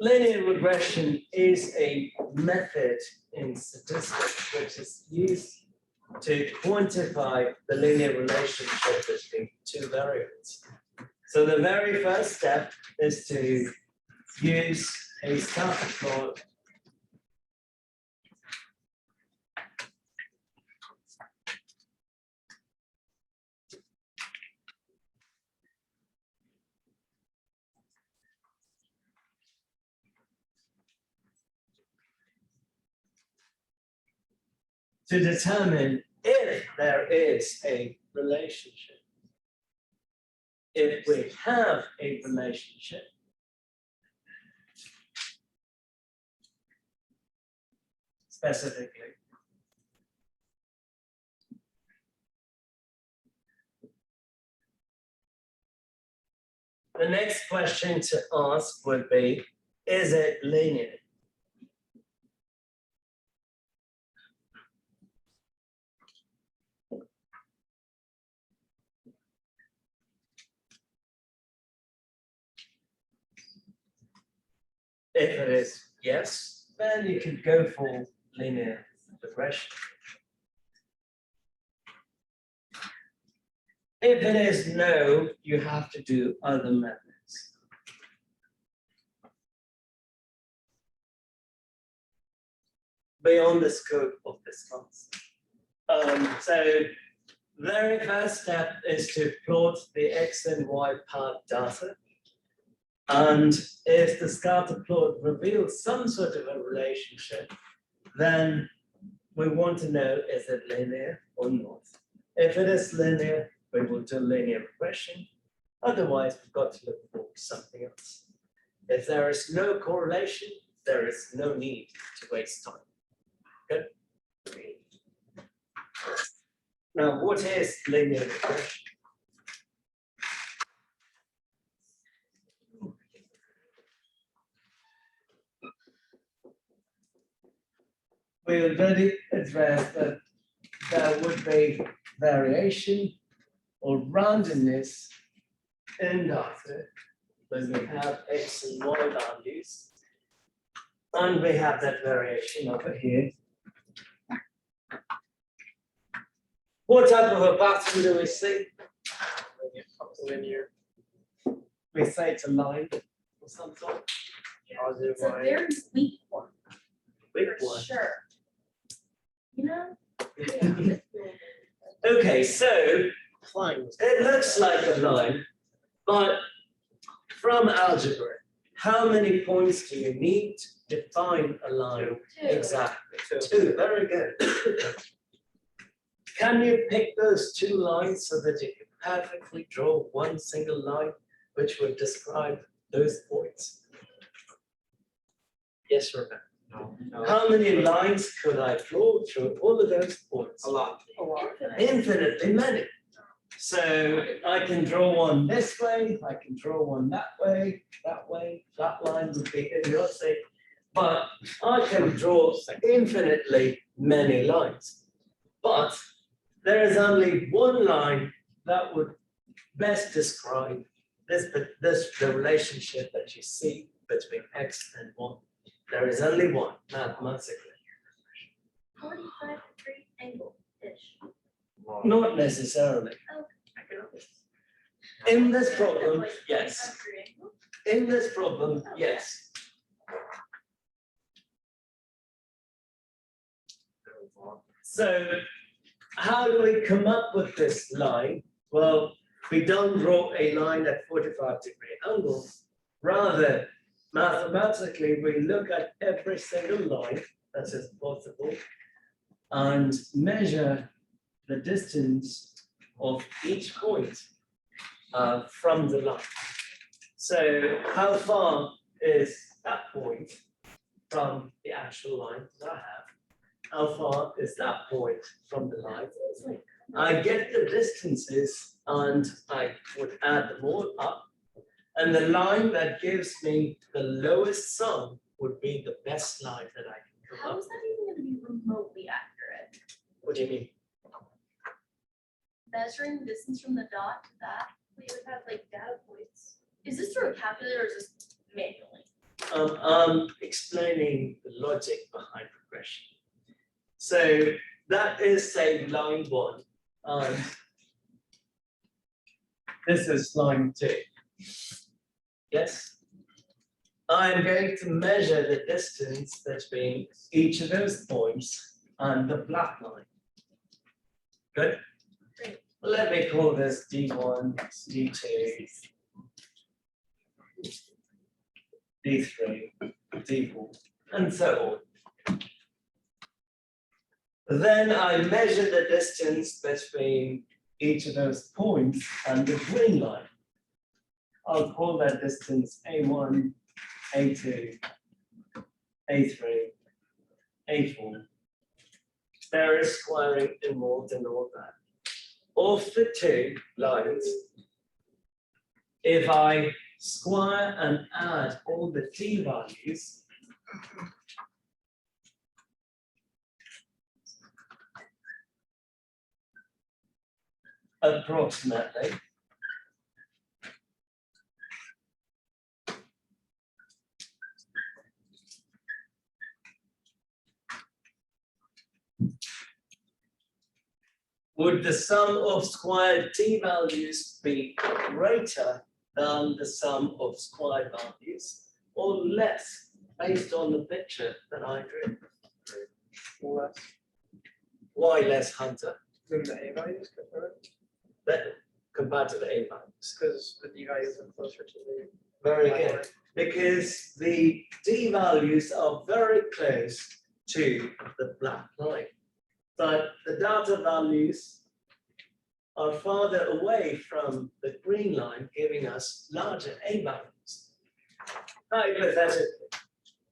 Linear regression is a method in statistics which is used to quantify the linear relationship between two variables. So the very first step is to use a scatter plot to determine if there is a relationship. If we have a relationship, specifically, the next question to ask would be, is it linear? If it is yes, then you can go for linear regression. If it is no, you have to do other methods. Beyond the scope of this class. So very first step is to plot the X and Y part data. And if the scatter plot reveals some sort of a relationship, then we want to know, is it linear or not? If it is linear, we will do linear regression. Otherwise, we've got to look for something else. If there is no correlation, there is no need to waste time. Good? Now, what is linear regression? We already addressed that there would be variation or randomness in data when we have X and Y values. And we have that variation over here. What type of a pattern do we see? Linear. We say it's a line or some sort. It's a very weak one. Weak For one. sure. You know? Okay, so it looks like a line, but from algebra, how many points do you need to define a line? Two. Exactly. Two. Very good. Can you pick those two lines so that you can perfectly draw one single line which would describe those points? Yes, Rebecca. No. How many lines could I draw through all of those points? A lot. Infinitely many. So I can draw one this way, I can draw one that way, that line would be idiotic. But I can draw infinitely many lines. But there is only one line that would best describe the relationship that you see between X and Y. There is only one, mathematically. 45-degree angle-ish. Not necessarily. In this problem, yes. In this problem, yes. So how do we come up with this line? Well, we don't draw a line at 45-degree angles. Rather, mathematically, we look at every single line that is possible and measure the distance of each point from the line. So how far is that point from the actual line that I have? How far is that point from the line? I get the distances and I would add them all up. And the line that gives me the lowest sum would be the best line that I can come How up is that even going to be remotely accurate? with. What do you mean? Measuring the distance from the dot to that, we would have like data points. Is this through a calculator or is this manually? I'm explaining the logic behind regression. So that is, say, line 1, and this is line 2. Yes? I'm going to measure the distance between each of those points and the black line. Good? Great. Well, let me call this D1, D2, D3, D4, and so on. Then I measure the distance between each of those points and the green line. I'll call that distance A1, A2, A3, A4. There is squaring involved in all that. Of the two lines, if I square and add all the t values, approximately, would the sum of squared t values be greater than the sum of squared values, or less, based on the picture that I drew? Less Why less, Hunter? than the A values Compared to the a values? because the D values are closer to the. Very black good. line. Because the d values are very close to the black line. But the data values are farther away from the green line, giving us larger a values. Hypothetically,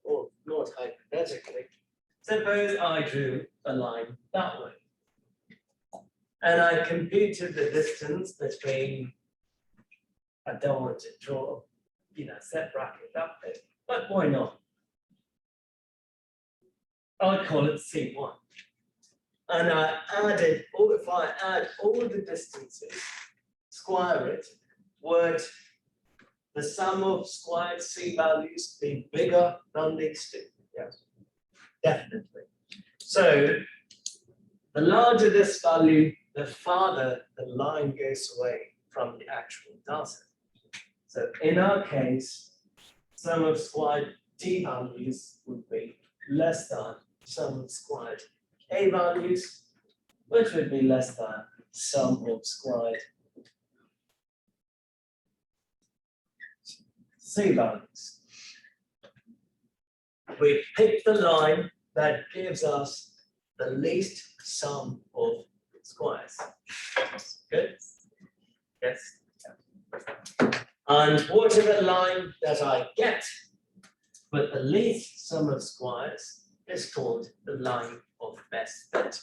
or not hypothetically, suppose I drew a line that way. And I computed the distance between, I don't want to draw, set bracket that bit, but why not? I'll call it C1. And I added, or if I add all the distances, square it, would the sum of squared C values be bigger than these two? Yes. Definitely. So the larger this value, the farther the line goes away from the actual data. So in our case, sum of squared t values would be less than sum of squared a values, which would be less than sum of squared c values. We pick the line that gives us the least sum of squares. Good? Yes. And whatever line that I get with the least sum of squares is called the line of best fit.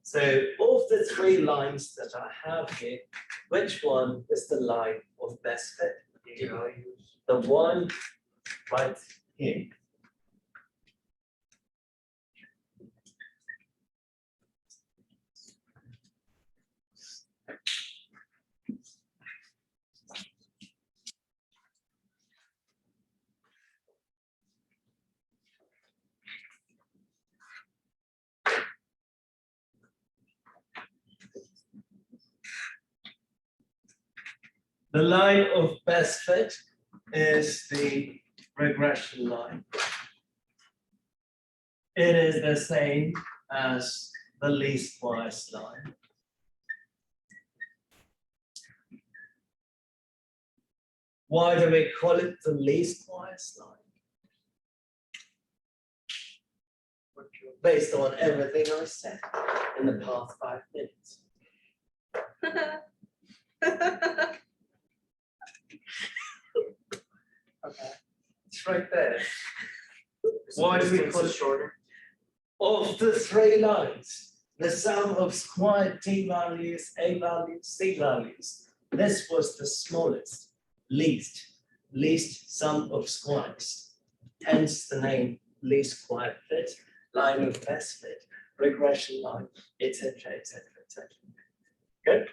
So of the three lines that I have here, which one is the line of best fit? The one right here. The line of best fit is the regression line. It is the same as the least squares line. Why do we call it the least squares line? Based on everything I said in the past 5 minutes. Okay. It's right there. Why do we call it shorter? Of the three lines, the sum of squared t values, a values, c values, this was the smallest, least sum of squares. Hence the name least square fit, line of best fit, regression line, etc., etc., etc. Good?